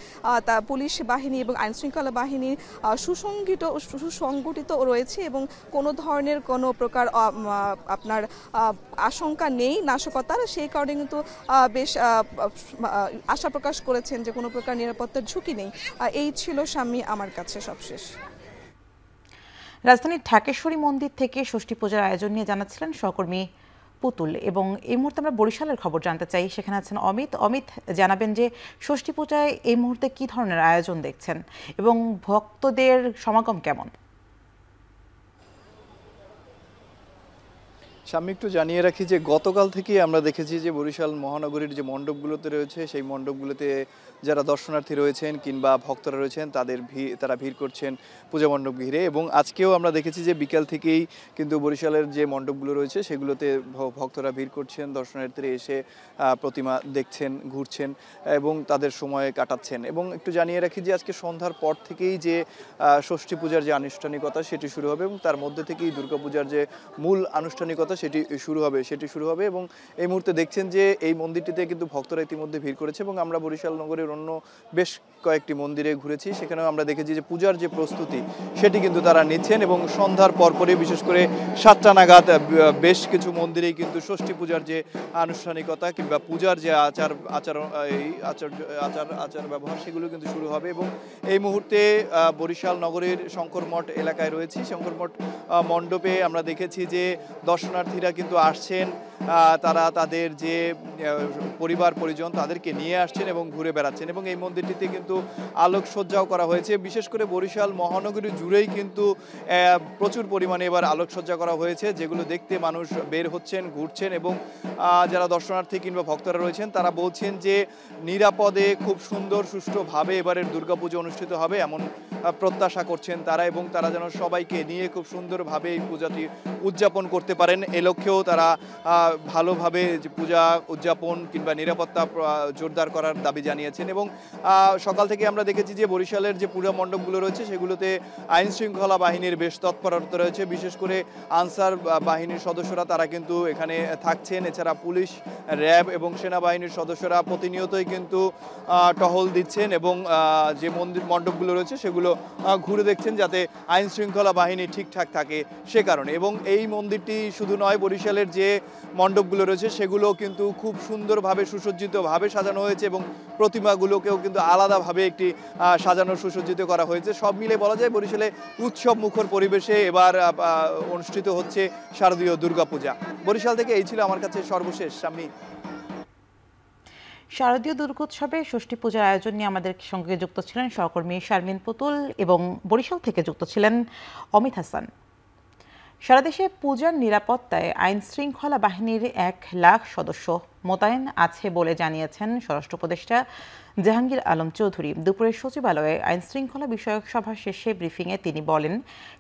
পুলিশ বাহিনী এবং আইনশৃঙ্খলা বাহিনী সুসংগঠিত রয়েছে এবং কোনো ধরনের কোনো প্রকার আপনার আশঙ্কা নেই নাশকতার। সেই কারণে কিন্তু বেশ আশা প্রকাশ করেছেন যে কোনো প্রকার নিরাপত্তার ঝুঁকি নেই। এই ছিল স্বামী আমার কাছে সবশেষ। রাজধানীর ঢাকেশ্বরী মন্দির থেকে ষষ্ঠী পূজার আয়োজন নিয়ে জানাচ্ছিলেন সহকর্মী পুতুল এবং এই মুহূর্তে আমরা বরিশালের খবর জানতে চাই। সেখানে আছেন অমিত জানাবেন যে ষষ্ঠী পূজায় এই মুহূর্তে কি ধরনের আয়োজন দেখছেন এবং ভক্তদের সমাগম কেমন। আমি একটু জানিয়ে রাখি যে গতকাল থেকেই আমরা দেখেছি যে বরিশাল মহানগরীর যে মণ্ডপগুলোতে রয়েছে সেই মণ্ডপগুলোতে যারা দর্শনার্থী রয়েছেন কিংবা ভক্তরা রয়েছেন তারা ভিড় করছেন পূজা মণ্ডপ ঘিরে এবং আজকেও আমরা দেখেছি যে বিকাল থেকেই কিন্তু বরিশালের যে মণ্ডপগুলো রয়েছে সেগুলোতে ভক্তরা ভিড় করছেন, দর্শনার্থীরা এসে প্রতিমা দেখছেন, ঘুরছেন এবং তাদের সময় কাটাচ্ছেন। এবং একটু জানিয়ে রাখি যে আজকে সন্ধ্যার পর থেকেই যে ষষ্ঠী পূজার যে আনুষ্ঠানিকতা সেটি শুরু হবে এবং তার মধ্যে থেকেই দুর্গাপূজার যে মূল আনুষ্ঠানিকতা সেটি শুরু হবে এবং এই মুহূর্তে দেখছেন যে এই মন্দিরটিতে কিন্তু ভক্তরা ইতিমধ্যে ভিড় করেছে এবং আমরা বরিশাল নগরের অন্য বেশ কয়েকটি মন্দিরে ঘুরেছি, সেখানেও আমরা দেখেছি যে পূজার যে প্রস্তুতি সেটি কিন্তু তারা নিচ্ছেন এবং সন্ধ্যার পরপরই বিশেষ করে 7টা নাগাদ বেশ কিছু মন্দিরেই কিন্তু ষষ্ঠী পূজার যে আনুষ্ঠানিকতা কিংবা পূজার যে আচার ব্যবহার সেগুলো কিন্তু শুরু হবে এবং এই মুহূর্তে বরিশাল নগরের শঙ্কর মঠ এলাকায় রয়েছি। শঙ্কর মঠ মণ্ডপে আমরা দেখেছি যে দর্শনার্থীরা কিন্তু আসছেন, তারা তাদের যে পরিবার পরিজন তাদেরকে নিয়ে আসছেন এবং ঘুরে বেড়াচ্ছেন এবং এই মন্দিরটিতে কিন্তু আলোকসজ্জাও করা হয়েছে। বিশেষ করে বরিশাল মহানগরী জুড়েই কিন্তু প্রচুর পরিমাণে এবার আলোকসজ্জা করা হয়েছে, যেগুলো দেখতে মানুষ বের হচ্ছেন, ঘুরছেন এবং যারা দর্শনার্থী কিংবা ভক্তরা রয়েছেন তারা বলছেন যে নিরাপদে খুব সুন্দর সুষ্ঠুভাবে এবারের দুর্গাপুজো অনুষ্ঠিত হবে এমন প্রত্যাশা করছেন তারা, এবং তারা যেন সবাইকে নিয়ে খুব সুন্দরভাবে এই পূজাটি উদযাপন করতে পারেন। এ লক্ষ্যেও তারা ভালোভাবে পূজা উদযাপন কিংবা নিরাপত্তা জোরদার করার দাবি জানিয়েছেন। এবং সকাল থেকে আমরা দেখেছি যে বরিশালের যে পূজা মণ্ডপগুলো রয়েছে সেগুলোতে আইন শৃঙ্খলা বাহিনীর বেশ তৎপরতা রয়েছে, বিশেষ করে আনসার বাহিনীর সদস্যরা তারা কিন্তু এখানে থাকছেন। এছাড়া পুলিশ, র্যাব এবং সেনাবাহিনীর সদস্যরা প্রতিনিয়তই কিন্তু টহল দিচ্ছেন এবং যে মণ্ডপগুলো রয়েছে সেগুলো ঘুরে দেখছেন যাতে আইন শৃঙ্খলা বাহিনী ঠিকঠাক থাকে সে কারণে। এবং এই মন্দিরটি শুধু নয়, বরিশালের যে মণ্ডপগুলো রয়েছে সেগুলো কিন্তু খুব সুন্দরভাবে সুসজ্জিতভাবে সাজানো হয়েছে এবং প্রতিমাগুলোকেও কিন্তু আলাদাভাবে একটি সাজানো সুসজ্জিত করা হয়েছে। সব মিলে বলা যায় বরিশালে উৎসব মুখর পরিবেশে এবার অনুষ্ঠিত হচ্ছে শারদীয় দুর্গাপূজা। বরিশাল থেকে এই ছিল আমার কাছে সর্বশেষ। আমি শারদীয় দুর্গোৎসবে ষষ্ঠী পূজার আয়োজন নিয়ে আমাদের সঙ্গে যুক্ত ছিলেন সহকর্মী শারমিন পুতুল এবং বরিশাল থেকে যুক্ত ছিলেন অমিত হাসান। সারা দেশে পূজার নিরাপত্তায় আইন শৃঙ্খলা বাহিনীর 1 লাখ সদস্য মোতায়েন আছে বলে জানিয়েছেন স্বরাষ্ট্র উপদেষ্টা জাহাঙ্গীর আলম চৌধুরী। দুপুরে সচিবালয়ে আইন শৃঙ্খলা বিষয়ক সভা শেষে ব্রিফিংয়ে তিনি বলেন,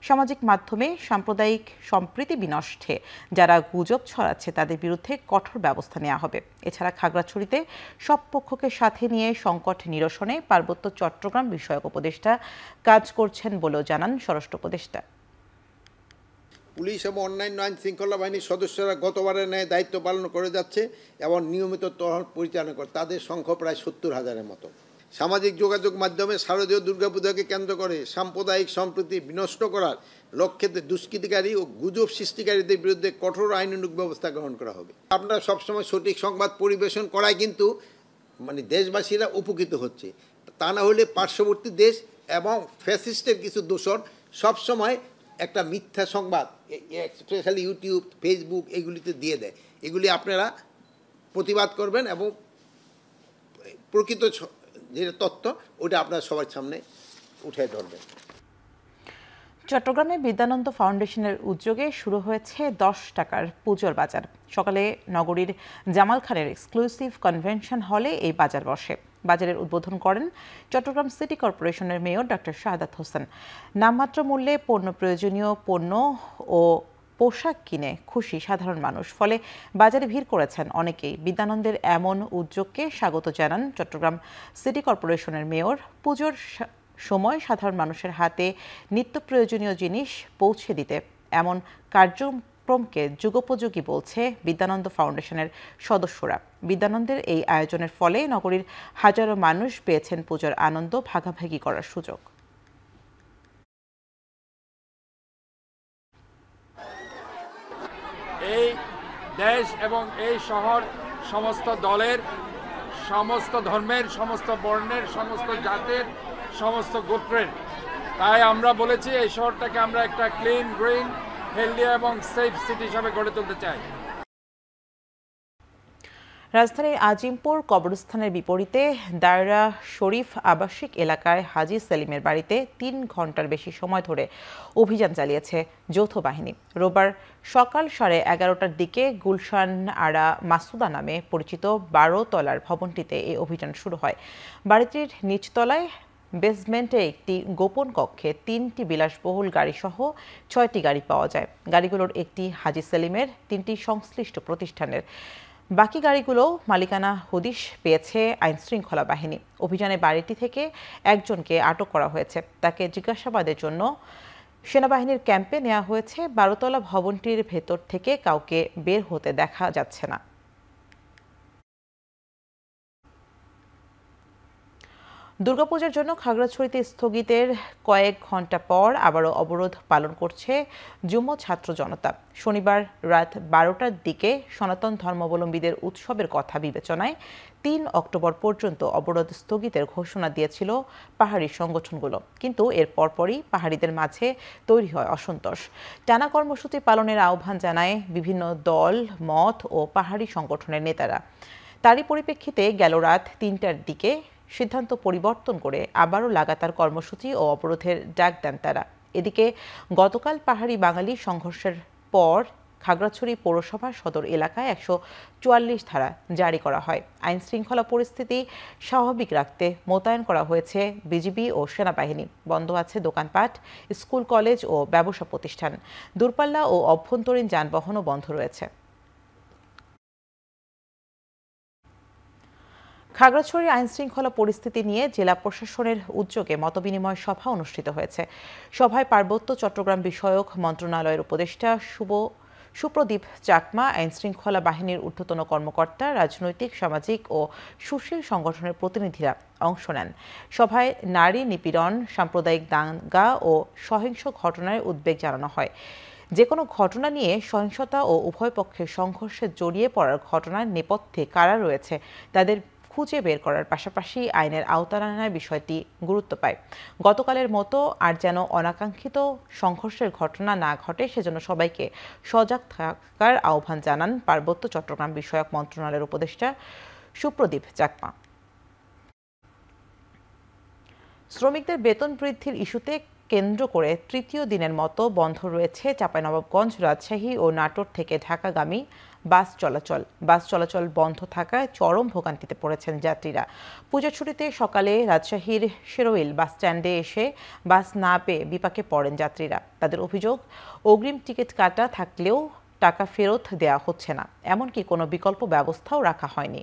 সামাজিক মাধ্যমে সাম্প্রদায়িক সম্প্রীতি বিনষ্টে যারা গুজব ছড়াচ্ছে তাদের বিরুদ্ধে কঠোর ব্যবস্থা নেওয়া হবে। এছাড়া খাগড়াছড়িতে সব পক্ষকে সাথে নিয়ে সংকট নিরসনে পার্বত্য চট্টগ্রাম বিষয়ক উপদেষ্টা কাজ করছেন বলেও জানান স্বরাষ্ট্র উপদেষ্টা। পুলিশ এবং অন্যান্য আইন শৃঙ্খলা বাহিনীর সদস্যরা গতবারের ন্যায় দায়িত্ব পালন করে যাচ্ছে এবং নিয়মিত টহল পরিচালনা করে। তাদের সংখ্যা প্রায় 70,000-এর মতো। সামাজিক যোগাযোগ মাধ্যমে শারদীয় দুর্গাপূজাকে কেন্দ্র করে সাম্প্রদায়িক সম্প্রীতি বিনষ্ট করার লক্ষ্যে দুষ্কৃতিকারী ও গুজব সৃষ্টিকারীদের বিরুদ্ধে কঠোর আইনানুগ ব্যবস্থা গ্রহণ করা হবে। আপনারা সবসময় সঠিক সংবাদ পরিবেশন করায় কিন্তু দেশবাসীরা উপকৃত হচ্ছে। তা না হলে পার্শ্ববর্তী দেশ এবং ফ্যাসিস্টের কিছু দোসর সবসময় একটা মিথ্যা সংবাদ স্পেশালি ইউটিউব, ফেসবুক এগুলিতে দিয়ে দেয়। এগুলি আপনারা প্রতিবাদ করবেন এবং প্রকৃত যে তথ্য ওটা আপনারা সবার সামনে উঠে ধরবেন। চট্টগ্রামে বিদ্যানন্দ ফাউন্ডেশনের উদ্যোগে শুরু হয়েছে 10 টাকার পুজোর বাজার। সকালে নগরীর জামাল খানের এক্সক্লুসিভ কনভেনশন হলে এই বাজার বসে। বাজারের উদ্বোধন করেন চট্টগ্রাম সিটি কর্পোরেশনের মেয়র ডক্টর শাহাদাত হোসেন। নামমাত্র মূল্যে প্রয়োজনীয় পণ্য ও পোশাক কিনে খুশি সাধারণ মানুষ। ফলে বাজারে ভিড় করেছেন অনেকেই। বিদ্যানন্দের এমন উদ্যোগকে স্বাগত জানান চট্টগ্রাম সিটি কর্পোরেশনের মেয়র। পুজোর সময় সাধারণ মানুষের হাতে নিত্য প্রয়োজনীয় জিনিস পৌঁছে দিতে এমন কার্যক্রমকে যুগোপযোগী বলছে বিদ্যানন্দ ফাউন্ডেশনের সদস্যরা। বিদ্যানন্দের এই আয়োজনের ফলে নগরীর হাজারো মানুষ পেয়েছেন পুজোর আনন্দ ভাগাভাগি করার সুযোগ। এই দেশ এবং এই শহর সমস্ত দলের, সমস্ত ধর্মের, সমস্ত বর্ণের, সমস্ত জাতের, সমস্ত গোত্রের। তাই আমরা বলেছি এই শহরটাকে আমরা একটা ক্লিন, গ্রিন, হেলদি এবং সেফ সিটি হিসাবে গড়ে তুলতে চাই। রাজধানীর আজিমপুর কবরস্থানের বিপরীতে দায়রা শরীফ আবাসিক এলাকায় হাজি সেলিমের বাড়িতে 3 ঘন্টার বেশি সময় ধরে অভিযান চালিয়েছে যৌথ বাহিনী। রোববার সকাল 11:30টার দিকে গুলশান আরা মাসুদা নামে পরিচিত 12 তলার ভবনটিতে এই অভিযান শুরু হয়। বাড়িটির নিচতলায় বেসমেন্টে একটি গোপন কক্ষে 3টি বিলাসবহুল গাড়িসহ 6টি গাড়ি পাওয়া যায়। গাড়িগুলোর একটি হাজি সেলিমের, 3টি সংশ্লিষ্ট প্রতিষ্ঠানের। বাকি গাড়িগুলো মালিকানা হদিশ পেয়েছে আইনশৃঙ্খলা বাহিনী। অভিযানে বাড়িটি থেকে একজনকে আটক করা হয়েছে। তাকে জিজ্ঞাসাবাদের জন্য সেনাবাহিনীর ক্যাম্পে নেওয়া হয়েছে। 12 তলা ভবনটির ভেতর থেকে কাউকে বের হতে দেখা যাচ্ছে না। দুর্গাপূজার জন্য খাগড়াছড়িতে স্থগিতের কয়েক ঘন্টা পর আবারও অবরোধ পালন করছে যুব ছাত্র জনতা। শনিবার রাত 12টার দিকে সনাতন ধর্মাবলম্বীদের উৎসবের কথা বিবেচনায় 3 অক্টোবর পর্যন্ত অবরোধ স্থগিতের ঘোষণা দিয়েছিল পাহাড়ি সংগঠনগুলো। কিন্তু এর পরপরই পাহাড়িদের মাঝে তৈরি হয় অসন্তোষ। টানা কর্মসূচি পালনের আহ্বান জানায় বিভিন্ন দল, মত ও পাহাড়ি সংগঠনের নেতারা। তারই পরিপ্রেক্ষিতে গেল রাত 3টার দিকে সিদ্ধান্ত পরিবর্তন করে আবারও লাগাতার কর্মসূচি ও অবরোধের ডাক দেন তারা। এদিকে গতকাল পাহাড়ি বাঙালি সংঘর্ষের পর খাগড়াছড়ি পৌরসভা সদর এলাকায় 144 ধারা জারি করা হয়। আইন শৃঙ্খলা পরিস্থিতি স্বাভাবিক রাখতে মোতায়েন করা হয়েছে বিজিবি ও সেনাবাহিনী। বন্ধ আছে দোকানপাট, স্কুল, কলেজ ও ব্যবসা প্রতিষ্ঠান। দূরপাল্লা ও অভ্যন্তরীণ যানবাহনও বন্ধ রয়েছে। খাগড়াছড়ির আইন শৃঙ্খলা পরিস্থিতি নিয়ে জেলা প্রশাসনের উদ্যোগে মতবিনিময় সভা অনুষ্ঠিত হয়েছে। সভায় পার্বত্য চট্টগ্রাম বিষয়ক মন্ত্রণালয়ের উপদেষ্টা সুপ্রদীপ চাকমা, আইন শৃঙ্খলা বাহিনীর ঊর্ধ্বতন কর্মকর্তা, রাজনৈতিক, সামাজিক ও সুশীল সংগঠনের প্রতিনিধিরা অংশ নেন। সভায় নারী নিপীড়ন, সাম্প্রদায়িক দাঙ্গা ও সহিংস ঘটনায় উদ্বেগ জানানো হয়। যে কোনো ঘটনা নিয়ে সহিংসতা ও উভয় পক্ষের সংঘর্ষে জড়িয়ে পড়ার ঘটনার নেপথ্যে কারা রয়েছে তাদের খুঁজে বের করার পাশাপাশি আইনের আওতায় আনার বিষয়টি গুরুত্ব পায়। গতকালের মতো আর যেন অনাকাঙ্ক্ষিত সংঘর্ষের ঘটনা না ঘটে সেজন্য সবাইকে সজাগ থাকার আহ্বান জানান পার্বত্য চট্টগ্রাম বিষয়ক মন্ত্রণালয়ের উপদেষ্টা সুপ্রদীপ চাকমা। শ্রমিকদের বেতন বৃদ্ধির ইস্যুতে কেন্দ্র করে তৃতীয় দিনের মতো বন্ধ রয়েছে চাঁপাইনবাবগঞ্জ, রাজশাহী ও নাটোর থেকে ঢাকাগামী বাস চলাচল বন্ধ থাকায় চরম ভোগান্তিতে পড়েছেন যাত্রীরা। পূজার ছুটিতে সকালে রাজশাহীর শেরোইল বাস স্ট্যান্ডে এসে বাস না পেয়ে বিপাকে পড়েন যাত্রীরা। তাদের অভিযোগ, অগ্রিম টিকিট কাটা থাকলেও টাকা ফেরত দেওয়া হচ্ছে না, এমনকি কোনো বিকল্প ব্যবস্থাও রাখা হয়নি।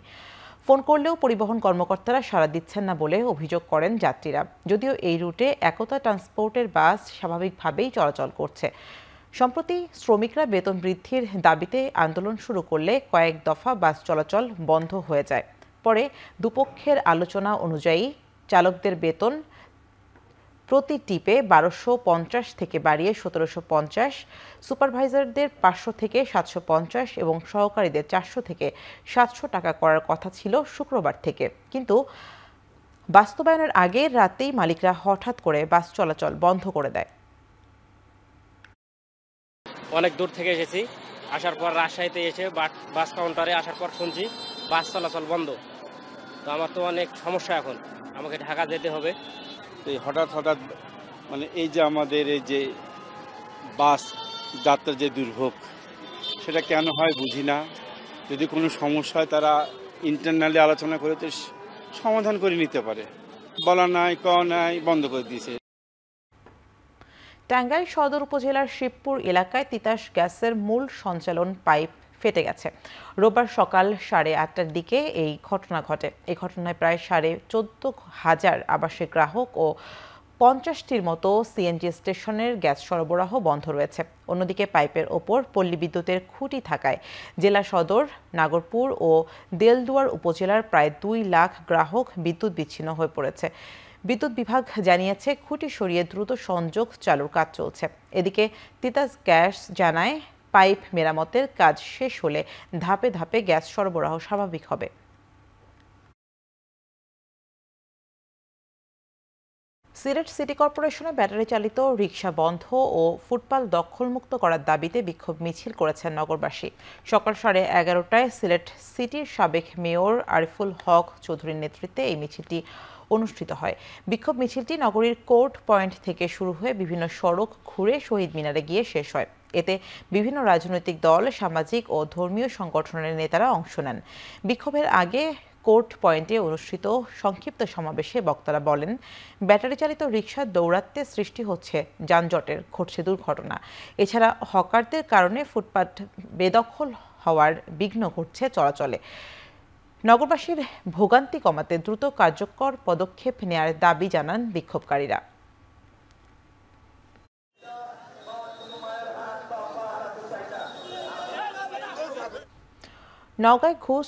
ফোন করলেও পরিবহন কর্মকর্তারা সাড়া দিচ্ছেন না বলে অভিযোগ করেন যাত্রীরা। যদিও এই রুটে একতা ট্রান্সপোর্টের বাস স্বাভাবিকভাবেই চলাচল করছে। সম্প্রতি শ্রমিকরা বেতন বৃদ্ধির দাবিতে আন্দোলন শুরু করলে কয়েক দফা বাস চলাচল বন্ধ হয়ে যায়। পরে দুপক্ষের আলোচনা অনুযায়ী চালকদের বেতন প্রতি টিপে 1250 থেকে বাড়িয়ে 1750, সুপারভাইজারদের 500 থেকে 750 এবং সহকারীদের 400 থেকে 700 টাকা করার কথা ছিল শুক্রবার থেকে। কিন্তু বাস্তবায়নের আগের রাতেই মালিকরা হঠাৎ করে বাস চলাচল বন্ধ করে দেয়। অনেক দূর থেকে এসেছি, আসার পর রাজশাহীতে এসে বাস কাউন্টারে আসার পর শুনছি বাস চলাচল বন্ধ। তো আমার তো অনেক সমস্যা, এখন আমাকে ঢাকা যেতে হবে। এই হঠাৎ মানে এই যে আমাদের এই যে বাস যাত্রার যে দুর্ভোগ, সেটা কেন হয় বুঝি না। যদি কোনো সমস্যা হয় তারা ইন্টারনালি আলোচনা করে তো সমাধান করে নিতে পারে। বলা নাই, কওয়া নাই, বন্ধ করে দিয়েছে। টাঙ্গাইল সদর উপজেলার শিবপুর এলাকায় তিতাস গ্যাসের মূল সঞ্চালন পাইপ ফেটে গেছে। রোববার সকাল 8:30টার দিকে এই ঘটনা ঘটে। এই ঘটনায় প্রায় 14,500 আবাসিক গ্রাহক ও 50টির মতো সিএনজি স্টেশনের গ্যাস সরবরাহ বন্ধ রয়েছে। অন্যদিকে পাইপের ওপর পল্লী বিদ্যুতের খুঁটি থাকায় জেলা সদর, নাগরপুর ও দেলদুয়ার উপজেলার প্রায় 2 লাখ গ্রাহক বিদ্যুৎ বিচ্ছিন্ন হয়ে পড়েছে। বিদ্যুৎ বিভাগ জানিয়েছে খুঁটি সরিয়ে দ্রুত সংযোগ চালুর কাজ চলছে। এদিকে তিতাস গ্যাস জানায় পাইপ মেরামতের কাজ শেষ হলে ধাপে ধাপে গ্যাস সরবরাহ স্বাভাবিক হবে। সিলেট সিটি কর্পোরেশনে ব্যাটারি চালিত রিকশা বন্ধ ও ফুটপাত দখলমুক্ত করার দাবিতে বিক্ষোভ মিছিল করেছেন নগরবাসী। সকাল 11:30টায় সিলেট সিটির সাবেক মেয়র আরিফুল হক চৌধুরীর নেতৃত্বে এই মিছিলটি অনুষ্ঠিত হয়। বিক্ষোভ মিছিলটি নগরীর কোর্ট পয়েন্ট থেকে শুরু হয়ে বিভিন্ন সড়ক ঘুরে শহীদ মিনারে গিয়ে শেষ হয়। এতে বিভিন্ন রাজনৈতিক দল, সামাজিক ও ধর্মীয় সংগঠনের নেতারা অংশ নেন। বিক্ষোভের আগে কোর্ট পয়েন্টে অনুষ্ঠিত সংক্ষিপ্ত সমাবেশে বক্তারা বলেন, ব্যাটারি চালিত রিকশার দৌরাত্ম্যে সৃষ্টি হচ্ছে যানজটের, ঘটছে দুর্ঘটনা। এছাড়া হকারদের কারণে ফুটপাত বেদখল হওয়ার বিঘ্ন ঘটছে চলাচলে। নগরবাসীর ভোগান্তি কমাতে দ্রুত কার্যকর পদক্ষেপ নেয়ার দাবি জানান বিক্ষোভকারীরা। নওগাঁয় ঘুষ,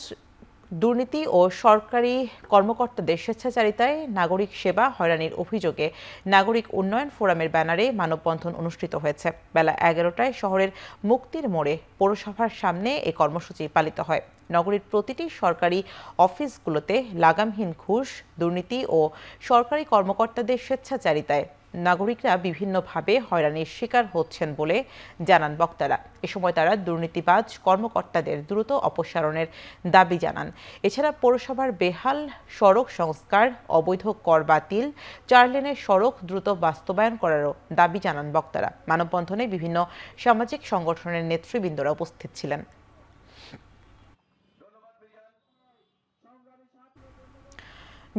দুর্নীতি ও সরকারি কর্মকর্তাদের স্বেচ্ছাচারিতায় নাগরিক সেবা হয়রানির অভিযোগে নাগরিক উন্নয়ন ফোরামের ব্যানারে মানববন্ধন অনুষ্ঠিত হয়েছে। বেলা 11টায় শহরের মুক্তির মোড়ে পৌরসভার সামনে এই কর্মসূচি পালিত হয়। নগরীর প্রতিটি সরকারি অফিসগুলোতে লাগামহীন ঘুষ, দুর্নীতি ও সরকারি কর্মকর্তাদের স্বেচ্ছাচারিতায় নাগরিকরা বিভিন্নভাবে হয়রানির শিকার হচ্ছেন বলে জানান বক্তারা। এ সময় তারা দুর্নীতিবাজ কর্মকর্তাদের দ্রুত অপসারণের দাবি জানান। এছাড়া পৌরসভার বেহাল সড়ক সংস্কার, অবৈধ কর বাতিল, 4 লেনের সড়ক দ্রুত বাস্তবায়ন করারও দাবি জানান বক্তারা। মানববন্ধনে বিভিন্ন সামাজিক সংগঠনের নেতৃবৃন্দরা উপস্থিত ছিলেন।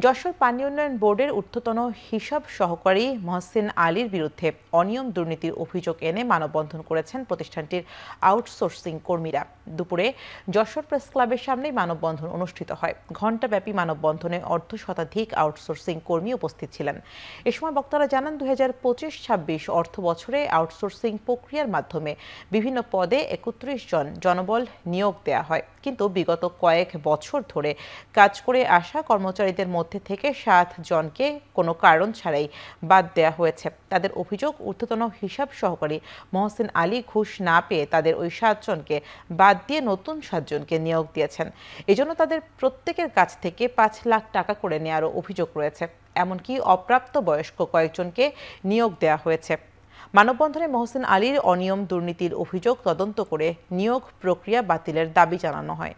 যশোর পানি উন্নয়ন বোর্ডের ঊর্ধ্বতন হিসাব সহকারী মহসিন আলীর বিরুদ্ধে অনিয়ম দুর্নীতির অভিযোগ এনে মানববন্ধন করেছেন প্রতিষ্ঠানটির আউটসোর্সিং কর্মীরা। দুপুরে যশোর প্রেস ক্লাবের সামনেই মানববন্ধন অনুষ্ঠিত হয়। ঘণ্টাব্যাপী মানববন্ধনে অর্ধশতাধিক আউটসোর্সিং কর্মী উপস্থিত ছিলেন। এ সময় বক্তারা জানান 2025-26 অর্থ বছরে আউটসোর্সিং প্রক্রিয়ার মাধ্যমে বিভিন্ন পদে 31 জন জনবল নিয়োগ দেওয়া হয়, কিন্তু বিগত কয়েক বছর ধরে কাজ করে আসা কর্মচারীদের মধ্যে থেকে 7 জনকে কোনো কারণ ছাড়াই বাদ দেওয়া হয়েছে। তাদের অভিযোগ, ঊর্ধ্বতন হিসাব সহকারী মহসিন আলী ঘুষ না পেয়ে তাদের ওই 7 জনকে বাদ দিয়ে নতুন 7 জনকে নিয়োগ দিয়েছেন। এজন্য তাদের প্রত্যেকের কাছ থেকে 5 লাখ টাকা করে নেওয়ারও অভিযোগ রয়েছে। এমনকি অপ্রাপ্ত বয়স্ক কয়েকজনকে নিয়োগ দেওয়া হয়েছে। মানববন্ধনে মহসিন আলীর অনিয়ম দুর্নীতির অভিযোগ তদন্ত করে নিয়োগ প্রক্রিয়া বাতিলের দাবি জানানো হয়।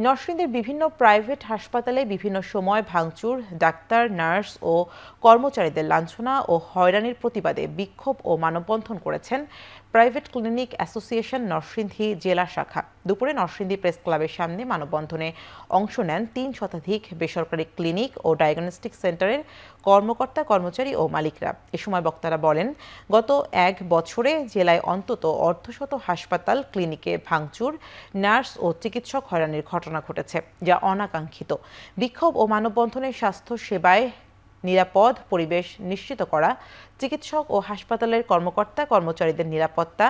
নরসিংদীর বিভিন্ন প্রাইভেট হাসপাতালে বিভিন্ন সময় ভাঙচুর, ডাক্তার, নার্স ও কর্মচারীদের লাঞ্ছনা ও হয়রানির প্রতিবাদে বিক্ষোভ ও মানববন্ধন করেছেন প্রাইভেট ক্লিনিক অ্যাসোসিয়েশন নরসিংদী জেলা শাখা। দুপুরে নরসিংদী প্রেস ক্লাবের সামনে মানববন্ধনে অংশ নেন 3 শতাধিক বেসরকারি ক্লিনিক ও ডায়াগনস্টিক সেন্টারের কর্মকর্তা, কর্মচারী ও মালিকরা। এ সময় বক্তারা বলেন, গত 1 বছরে জেলায় অন্তত অর্ধশত হাসপাতাল, ক্লিনিকে ভাঙচুর, নার্স ও চিকিৎসক হয়রানির ঘটনা ঘটেছে, যা অনাকাঙ্ক্ষিত। বিক্ষোভ ও মানববন্ধনে স্বাস্থ্য সেবায় নিরাপদ পরিবেশ নিশ্চিত করা, চিকিৎসক ও হাসপাতালের কর্মকর্তা কর্মচারীদের নিরাপত্তা,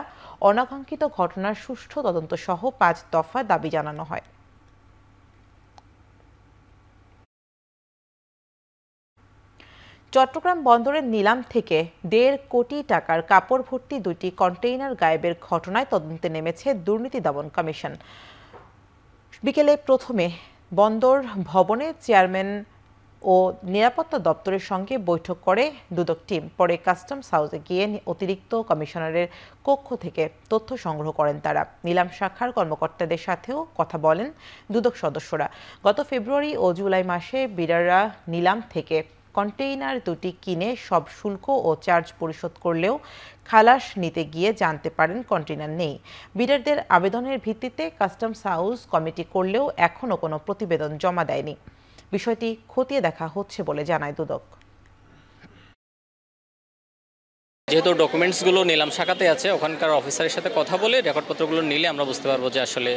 অনাকাঙ্ক্ষিত ঘটনার সুষ্ঠু তদন্ত সহ 5 দফা দাবি জানানো হয়। চট্টগ্রাম বন্দরের নিলাম থেকে 1.5 কোটি টাকার কাপড় ভর্তি 2টি কন্টেইনার গায়েবের ঘটনায় তদন্তে নেমেছে দুর্নীতি দমন কমিশন। বিকেলে প্রথমে বন্দর ভবনে চেয়ারম্যান ও নিরাপত্তা দপ্তরের সঙ্গে বৈঠক করে দুদক টিম। পরে কাস্টমস হাউসে গিয়ে অতিরিক্ত কমিশনারের কক্ষ থেকে তথ্য সংগ্রহ করেন তারা। নিলাম শাখার কর্মকর্তাদের সাথেও কথা বলেন দুদক সদস্যরা। গত ফেব্রুয়ারি ও জুলাই মাসে বিডাররা নিলাম থেকে কন্টেইনার 2টি কিনে সব শুল্ক ও চার্জ পরিশোধ করলেও খালাস নিতে গিয়ে জানতে পারেন কন্টেইনার নেই। বিডারদের আবেদনের ভিত্তিতে কাস্টমস হাউস কমিটি করলেও এখনও কোনো প্রতিবেদন জমা দেয়নি। বিষয়টি খতিয়ে দেখা হচ্ছে বলে জানায় দুদক। যেহেতু ডকুমেন্টসগুলো নিলাম শাখাতে আছে, ওখানকার অফিসারের সাথে কথা বলে রেকর্ডপত্রগুলো নিলে আমরা বুঝতে পারবো যে আসলে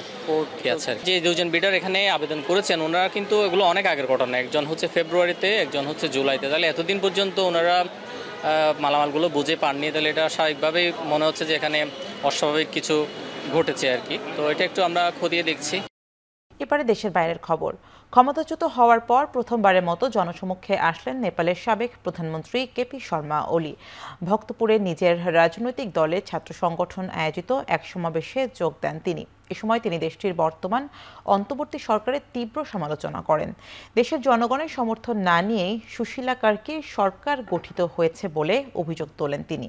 কি আছে। যে 2 জন বিডার এখানে আবেদন করেছেন, ওনারা কিন্তু এগুলো অনেক আগের ঘটনা। একজন হচ্ছে ফেব্রুয়ারিতে, একজন হচ্ছে জুলাইতে। তাহলে এতদিন পর্যন্ত ওনারা মালামালগুলো বুঝে পাননি। তাহলে এটা স্বাভাবিকভাবেই মনে হচ্ছে যে এখানে অস্বাভাবিক কিছু ঘটেছে আর কি। তো এটা একটু আমরা খতিয়ে দেখছি। এবারে দেশের বাইরের খবর। ক্ষমতাচ্যুত হওয়ার পর প্রথমবারের মতো জনসমক্ষে আসলেন নেপালের সাবেক প্রধানমন্ত্রী কেপি শর্মা ওলি। ভক্তপুরে নিজের রাজনৈতিক দলের ছাত্র সংগঠন আয়োজিত এক সমাবেশে যোগ দেন তিনি। এ সময় তিনি দেশটির বর্তমান অন্তর্বর্তী সরকারের তীব্র সমালোচনা করেন। দেশের জনগণের সমর্থন না নিয়েই সুশীলা কার্কির সরকার গঠিত হয়েছে বলে অভিযোগ তোলেন তিনি।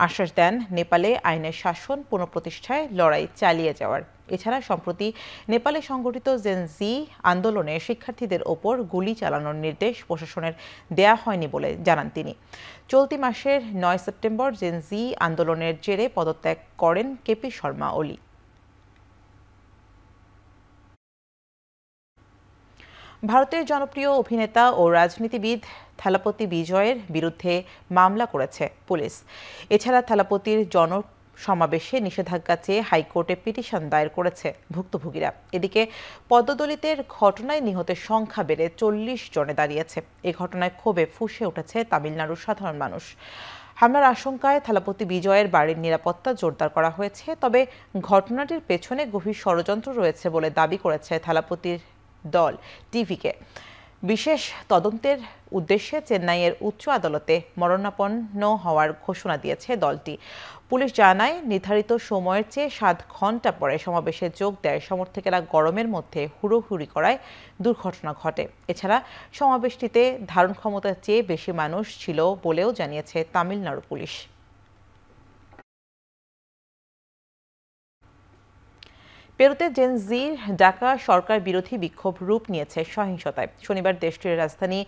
আশ্বাস দেন নেপালে আইনের শাসন পুনঃপ্রতিষ্ঠায় লড়াই চালিয়ে যাওয়ার। এছাড়া সম্প্রতি নেপালে সংগঠিত জেনজি আন্দোলনে শিক্ষার্থীদের ওপর গুলি চালানোর নির্দেশ প্রশাসনের দেয়া হয়নি বলে জানান তিনি। চলতি মাসের 9 সেপ্টেম্বর জেনজি আন্দোলনের জেরে পদত্যাগ করেন কেপি শর্মা ওলি। ভারতের জনপ্রিয় অভিনেতা ও রাজনীতিবিদ থালাপতি বিজয়ের বিরুদ্ধে মামলা করেছে পুলিশ। এছাড়া থালাপতির সমাবেশে নিষেধাজ্ঞা চেয়ে হাইকোর্টে পিটিশন দায়ের করেছে ভুক্তভোগীরা। এদিকে পদ্মদলিতের ঘটনায় নিহতের সংখ্যা বেড়ে 40 জনে দাঁড়িয়েছে। এই ঘটনায় ক্ষোভে ফুঁসে উঠেছে তামিলনাড়ুর সাধারণ মানুষ। হামলার আশঙ্কায় থালাপতি বিজয়ের বাড়ির নিরাপত্তা জোরদার করা হয়েছে। তবে ঘটনাটির পেছনে গভীর ষড়যন্ত্র রয়েছে বলে দাবি করেছে থালাপতির দল টিভিকে। বিশেষ তদন্তের উদ্দেশ্যে চেন্নাইয়ের উচ্চ আদালতে মরণাপন্ন হওয়ার ঘোষণা দিয়েছে দলটি। পুলিশ জানায়, নির্ধারিত সময়ের চেয়ে 7 ঘন্টা পরে সমাবেশে যোগ দেয় সমর্থকেরা গরমের মধ্যে হুড়োহুড়ি করায় দুর্ঘটনা ঘটে। এছাড়া সমাবেশটিতে ধারণ ক্ষমতার চেয়ে বেশি মানুষ ছিল বলেও জানিয়েছে তামিলনাড়ু পুলিশ। পেরুতে জেন জির ডাকা সরকার বিরোধী বিক্ষোভ রূপ নিয়েছে সহিংসতায়। শনিবার দেশটির রাজধানী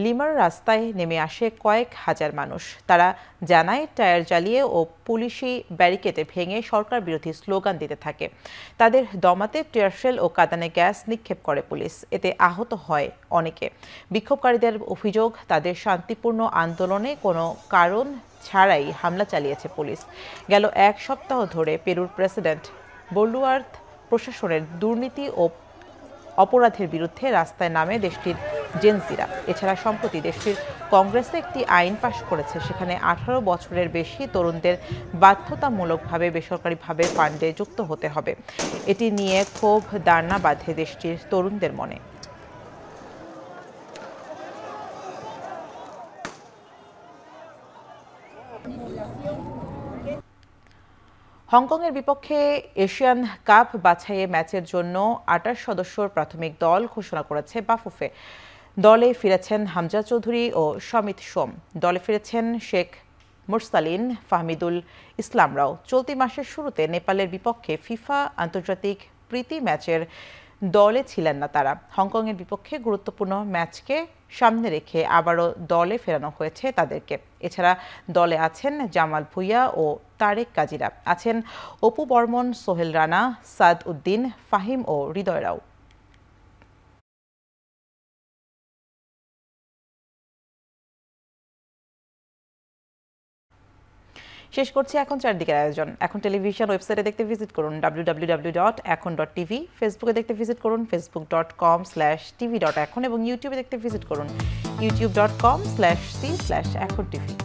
লিমার রাস্তায় নেমে আসে কয়েক হাজার মানুষ। তারা জানায়, টায়ার জ্বালিয়ে ও পুলিশি ব্যারিকেডে ভেঙে সরকার বিরোধী স্লোগান দিতে থাকে। তাদের দমাতে টিয়ারশেল ও কাঁদানে গ্যাস নিক্ষেপ করে পুলিশ। এতে আহত হয় অনেকে। বিক্ষোভকারীদের অভিযোগ, তাদের শান্তিপূর্ণ আন্দোলনে কোনো কারণ ছাড়াই হামলা চালিয়েছে পুলিশ। গেল 1 সপ্তাহ ধরে পেরুর প্রেসিডেন্ট বলুয়ার্দ প্রশাসনের দুর্নীতি ও অপরাধের বিরুদ্ধে রাস্তায় নামে দেশটির জেনজিরা। এছাড়া সম্প্রতি দেশটির কংগ্রেসে একটি আইন পাশ করেছে, সেখানে 18 বছরের বেশি তরুণদের বাধ্যতামূলকভাবে বেসরকারিভাবে ফান্ডে যুক্ত হতে হবে। এটি নিয়ে ক্ষোভ দানা বাঁধে দেশটির তরুণদের মনে। হংকংয়ের বিপক্ষে এশিয়ান কাপ বাছাইয়ে ম্যাচের জন্য 28 সদস্যর প্রাথমিক দল ঘোষণা করেছে বাফুফে। দলে ফিরেছেন হামজা চৌধুরী ও সমিত সোম। দলে ফিরেছেন শেখ মুরসালিন, ফাহমিদুল ইসলামরাও। চলতি মাসের শুরুতে নেপালের বিপক্ষে ফিফা আন্তর্জাতিক প্রীতি ম্যাচের দলে ছিলেন না তারা। হংকংয়ের বিপক্ষে গুরুত্বপূর্ণ ম্যাচকে সামনে রেখে আবারও দলে ফেরানো হয়েছে তাদেরকে। এছাড়া দলে আছেন জামাল ভুইয়া ও তারেক কাজিরা, আছেন অপু বর্মন, সোহেল রানা, সাদ উদ্দিন, ফাহিম ও হৃদয় রাও। শেষ করছি এখন চারদিকের আয়োজন। এখন টেলিভিশন ওয়েবসাইটে দেখতে ভিজিট করুন www.ekon.tv, ফেসবুকে দেখতে ভিজিট করুন facebook.com/tv.ekon এবং ইউটিউবে দেখতে ভিজিট করুন youtube.com/c/ekontv।